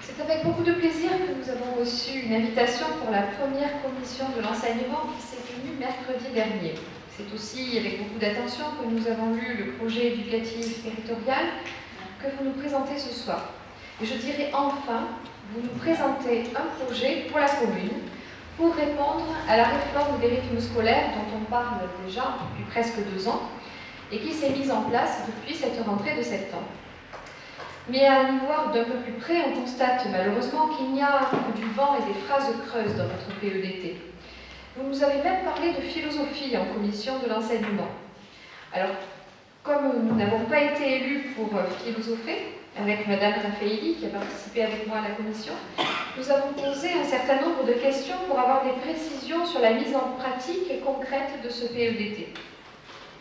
C'est avec beaucoup de plaisir que nous avons reçu une invitation pour la première commission de l'enseignement qui s'est tenue mercredi dernier. C'est aussi avec beaucoup d'attention que nous avons lu le projet éducatif territorial que vous nous présentez ce soir. Et je dirais enfin, vous nous présentez un projet pour la commune pour répondre à la réforme des rythmes scolaires dont on parle déjà depuis presque 2 ans et qui s'est mise en place depuis cette rentrée de septembre. Mais à y voir d'un peu plus près, on constate malheureusement qu'il n'y a que du vent et des phrases creuses dans votre PEDT. Vous nous avez même parlé de philosophie en commission de l'enseignement. Alors, comme nous n'avons pas été élus pour philosopher, avec Madame Raffaelli qui a participé avec moi à la commission, nous avons posé un certain nombre de questions pour avoir des précisions sur la mise en pratique concrète de ce PEDT.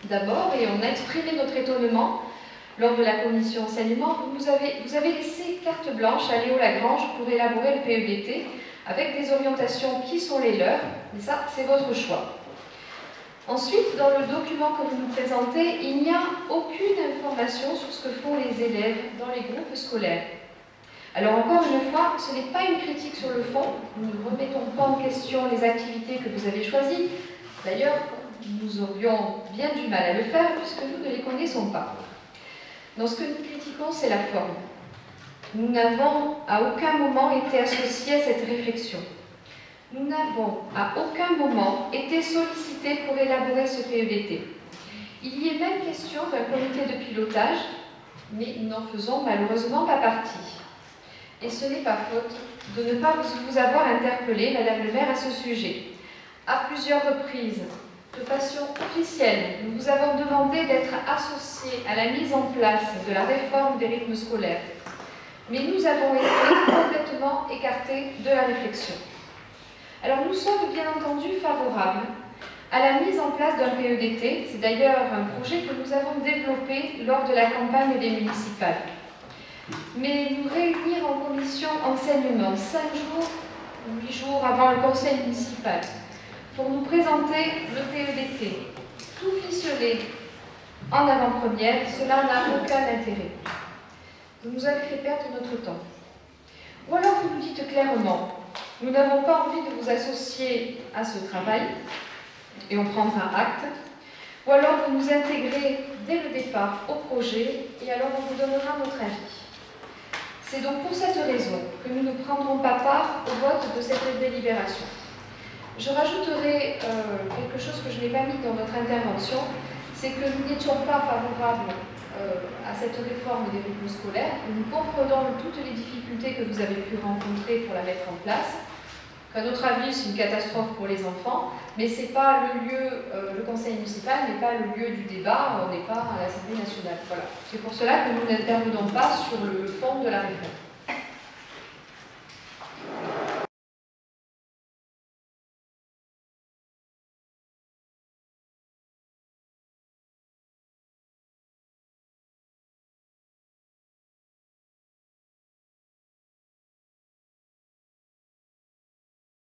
D'abord, et on a exprimé notre étonnement, lors de la commission enseignement, vous avez laissé carte blanche à Léo Lagrange pour élaborer le PEDT avec des orientations qui sont les leurs, mais ça, c'est votre choix. Ensuite, dans le document que vous nous présentez, il n'y a aucune information sur ce que font les élèves dans les groupes scolaires. Alors encore une fois, ce n'est pas une critique sur le fond, nous ne remettons pas en question les activités que vous avez choisies. D'ailleurs, nous aurions bien du mal à le faire puisque nous ne les connaissons pas. Donc ce que nous critiquons, c'est la forme. Nous n'avons à aucun moment été associés à cette réflexion. Nous n'avons à aucun moment été sollicités pour élaborer ce PEDT. Il y est même question d'un comité de pilotage, mais nous n'en faisons malheureusement pas partie. Et ce n'est pas faute de ne pas vous avoir interpellé, Madame le maire, à ce sujet. À plusieurs reprises, de façon officielle, nous vous avons demandé d'être associés à la mise en place de la réforme des rythmes scolaires. Mais nous avons été complètement écartés de la réflexion. Alors nous sommes bien entendu favorables à la mise en place d'un PEDT. C'est d'ailleurs un projet que nous avons développé lors de la campagne des municipales. Mais nous réunir en commission enseignement 5 jours ou 8 jours avant le conseil municipal pour nous présenter le PEDT, tout ficelé en avant-première, cela n'a aucun intérêt. Vous nous avez fait perdre notre temps. Ou alors vous nous dites clairement, nous n'avons pas envie de vous associer à ce travail, et on prendra acte, ou alors vous nous intégrez dès le départ au projet, et alors on vous donnera notre avis. C'est donc pour cette raison que nous ne prendrons pas part au vote de cette délibération. Je rajouterai quelque chose que je n'ai pas mis dans notre intervention, c'est que nous n'étions pas favorables à cette réforme des rythmes scolaires. Nous comprenons toutes les difficultés que vous avez pu rencontrer pour la mettre en place, qu'à notre avis c'est une catastrophe pour les enfants, mais c'est pas le lieu, le conseil municipal n'est pas le lieu du débat, on n'est pas à l'Assemblée nationale. Voilà. C'est pour cela que nous n'intervenons pas sur le fond de la réforme.